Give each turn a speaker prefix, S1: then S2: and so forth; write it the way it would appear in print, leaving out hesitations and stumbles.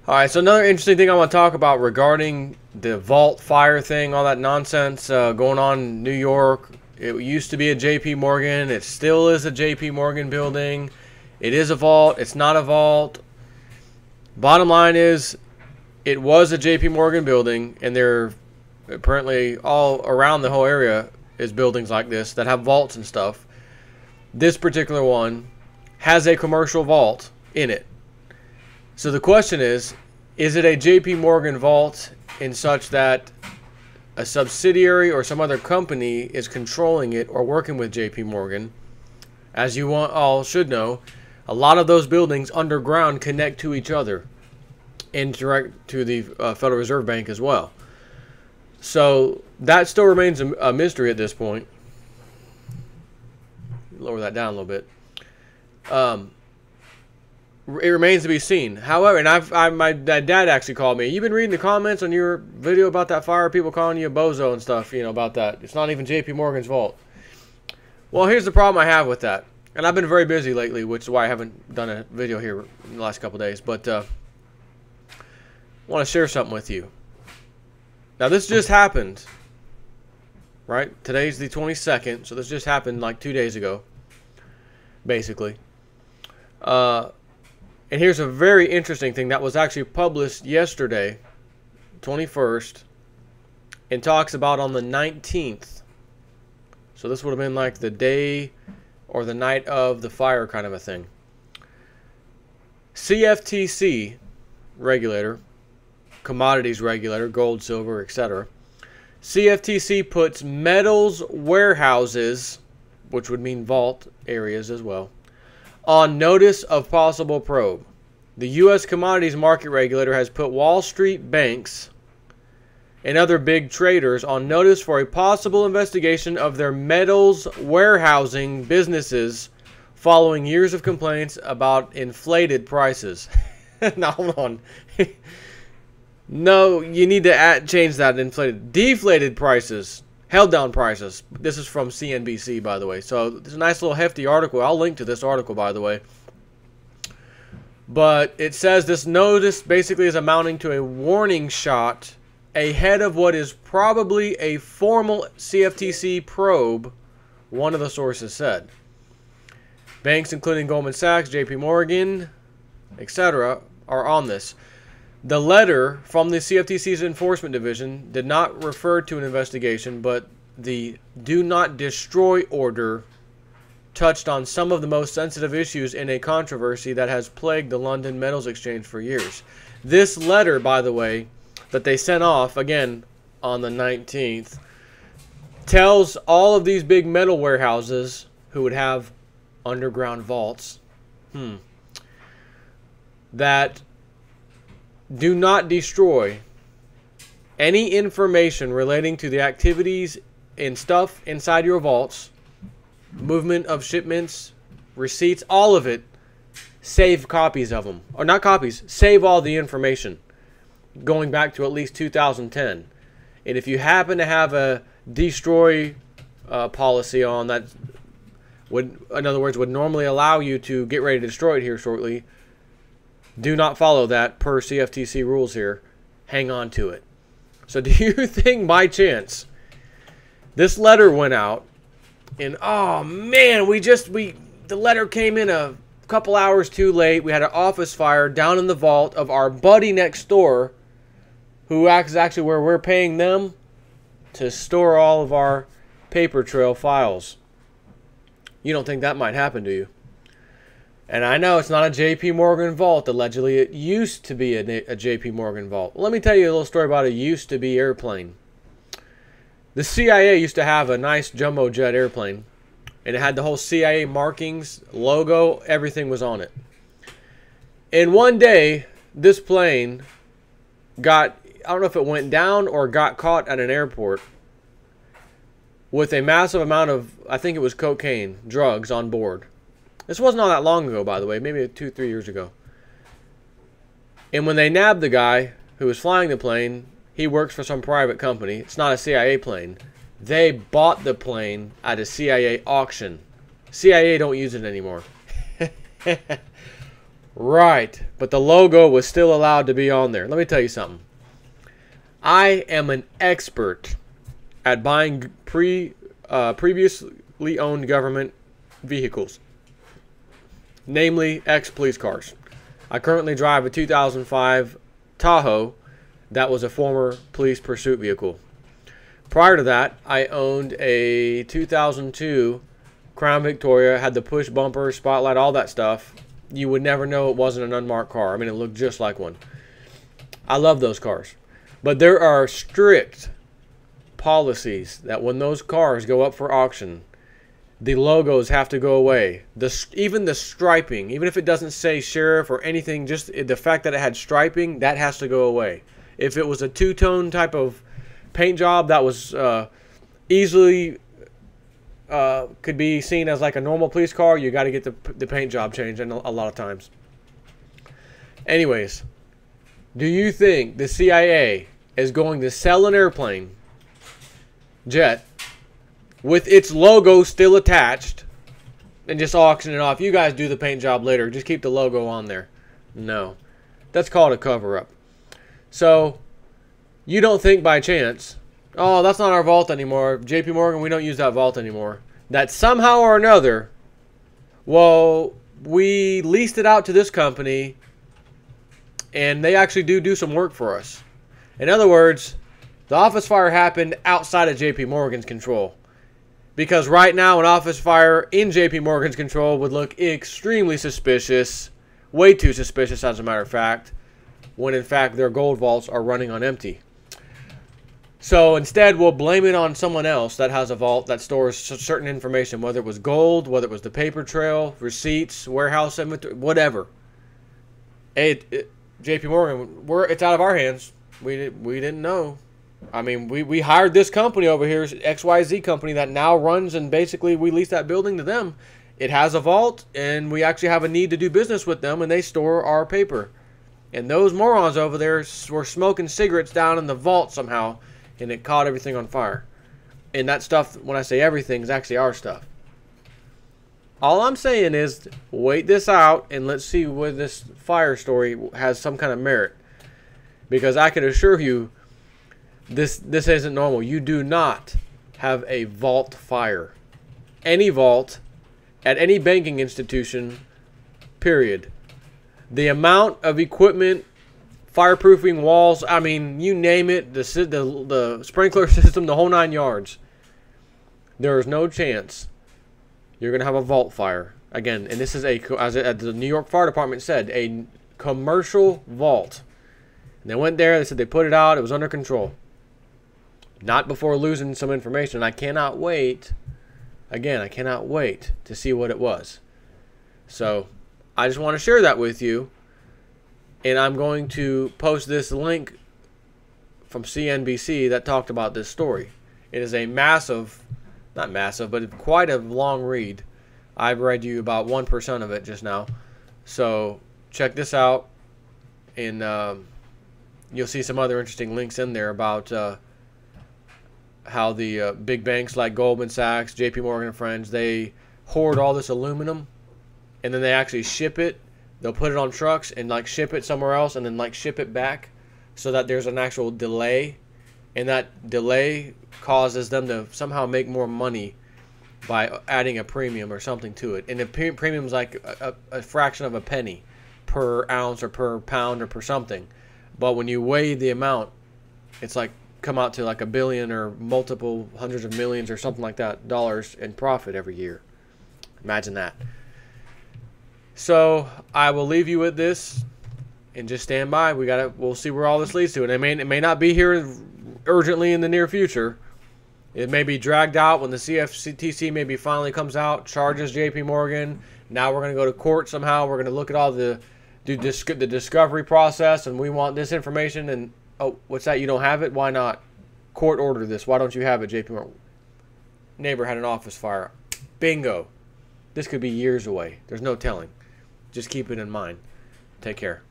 S1: All right, so another interesting thing I want to talk about regarding the vault fire thing, all that nonsense going on in New York. It used to be a JP Morgan. It still is a JP Morgan building. It is a vault. It's not a vault. Bottom line is, it was a JP Morgan building, and they're apparently all around the whole area is buildings like this that have vaults and stuff. This particular one has a commercial vault in it. So the question is it a JP Morgan vault in such that a subsidiary or some other company is controlling it or working with JP Morgan? As you all should know, a lot of those buildings underground connect to each other and direct to the Federal Reserve Bank as well. So that still remains a mystery at this point. Lower that down a little bit. It remains to be seen. However, and my dad actually called me. You've been reading the comments on your video about that fire, people calling you a bozo and stuff, you know, about that. It's not even JP Morgan's fault. Well, here's the problem I have with that. And I've been very busy lately, which is why I haven't done a video here in the last couple days. But I want to share something with you. Now, this just happened, right? Today's the 22nd, so this just happened like 2 days ago, basically. And here's a very interesting thing that was actually published yesterday, 21st, and talks about on the 19th. So this would have been like the day or the night of the fire kind of a thing. CFTC regulator, commodities regulator, gold, silver, etc. CFTC puts metals warehouses, which would mean vault areas as well, on notice of possible probe. The U.S. commodities market regulator has put Wall Street banks and other big traders on notice for a possible investigation of their metals warehousing businesses following years of complaints about inflated prices. Now, hold on. No, you need to change that. Deflated prices. Held down prices. This is from CNBC, by the way. So it's a nice little hefty article. I'll link to this article, by the way. But it says this notice basically is amounting to a warning shot ahead of what is probably a formal CFTC probe, one of the sources said. Banks including Goldman Sachs, JP Morgan, etc. are on this. The letter from the CFTC's enforcement division did not refer to an investigation, but the do not destroy order touched on some of the most sensitive issues in a controversy that has plagued the London Metals Exchange for years. This letter, by the way, that they sent off, again, on the 19th, tells all of these big metal warehouses who would have underground vaults that do not destroy any information relating to the activities and stuff inside your vaults, movement of shipments, receipts, all of it. Save copies of them. Or not copies, save all the information going back to at least 2010. And if you happen to have a destroy policy on that, would, in other words, would normally allow you to get ready to destroy it here shortly, do not follow that per CFTC rules here. Hang on to it. So do you think by chance this letter went out and, oh man, the letter came in a couple hours too late. We had an office fire down in the vault of our buddy next door, who is actually where we're paying them to store all of our paper trail files. You don't think that might happen, do you? And I know it's not a JP Morgan vault. Allegedly, it used to be a JP Morgan vault. Well, let me tell you a little story about a used-to-be airplane. The CIA used to have a nice jumbo jet airplane, and it had the whole CIA markings, logo, everything was on it. And one day, this plane got, I don't know if it went down or got caught at an airport with a massive amount of, I think it was cocaine, drugs on board. This wasn't all that long ago, by the way, maybe 2-3 years ago. And when they nabbed the guy who was flying the plane, he works for some private company. It's not a CIA plane. They bought the plane at a CIA auction. CIA don't use it anymore. Right, but the logo was still allowed to be on there. Let me tell you something. I am an expert at buying previously owned government vehicles, namely ex-police cars. I currently drive a 2005 Tahoe that was a former police pursuit vehicle. Prior to that, I owned a 2002 Crown Victoria, had the push bumper, spotlight, all that stuff. You would never know it wasn't an unmarked car. I mean, it looked just like one. I love those cars. But there are strict policies that when those cars go up for auction, the logos have to go away. Even the striping, even if it doesn't say sheriff or anything, just the fact that it had striping, that has to go away. If it was a two-tone type of paint job that was easily could be seen as like a normal police car, you got to get the paint job changed a lot of times. Anyways, do you think the CIA is going to sell an airplane jet with its logo still attached and just auction it off? You guys do the paint job later. Just keep the logo on there. No. That's called a cover-up. So, you don't think by chance, oh, that's not our vault anymore. JP Morgan, we don't use that vault anymore. That somehow or another, well, we leased it out to this company and they actually do some work for us. In other words, the office fire happened outside of JP Morgan's control. Because right now, an office fire in JP Morgan's control would look extremely suspicious, way too suspicious as a matter of fact, when in fact their gold vaults are running on empty. So instead, we'll blame it on someone else that has a vault that stores certain information, whether it was gold, whether it was the paper trail, receipts, warehouse inventory, whatever. JP Morgan, it's out of our hands. We didn't know. I mean, we hired this company over here, XYZ company, that now runs, and basically we lease that building to them. It has a vault, and we actually have a need to do business with them, and they store our paper. And those morons over there were smoking cigarettes down in the vault somehow, and it caught everything on fire. And that stuff, when I say everything, is actually our stuff. All I'm saying is, wait this out, and let's see whether this fire story has some kind of merit. Because I can assure you, this isn't normal. You do not have a vault fire. Any vault, at any banking institution, period. The amount of equipment, fireproofing walls, I mean, you name it, the sprinkler system, the whole 9 yards. There is no chance you're going to have a vault fire. Again, and this is as the New York Fire Department said, a commercial vault. And they went there, they said they put it out, it was under control. Not before losing some information. I cannot wait, again, I cannot wait to see what it was. So, I just want to share that with you. And I'm going to post this link from CNBC that talked about this story. It is a massive, not massive, but quite a long read. I've read you about 1% of it just now. So check this out. And you'll see some other interesting links in there about how the big banks like Goldman Sachs, JP Morgan and Friends, they hoard all this aluminum. And then they actually ship it. They'll put it on trucks and like ship it somewhere else and then like ship it back so that there's an actual delay. And that delay causes them to somehow make more money by adding a premium or something to it. And the premium is like a fraction of a penny per ounce or per pound or per something. But when you weigh the amount, it's like come out to like $1 billion or multiple hundreds of millions or something like that dollars in profit every year. Imagine that. So I will leave you with this, and just stand by. We'll see where all this leads to, and it may not be here urgently in the near future. It may be dragged out when the CFTC maybe finally comes out, charges JP Morgan. Now we're going to go to court somehow. We're going to look at all the discovery process, and we want this information. And oh, what's that? You don't have it? Why not? Court order this. Why don't you have it, JP Morgan? Neighbor had an office fire. Bingo. This could be years away. There's no telling. Just keep it in mind. Take care.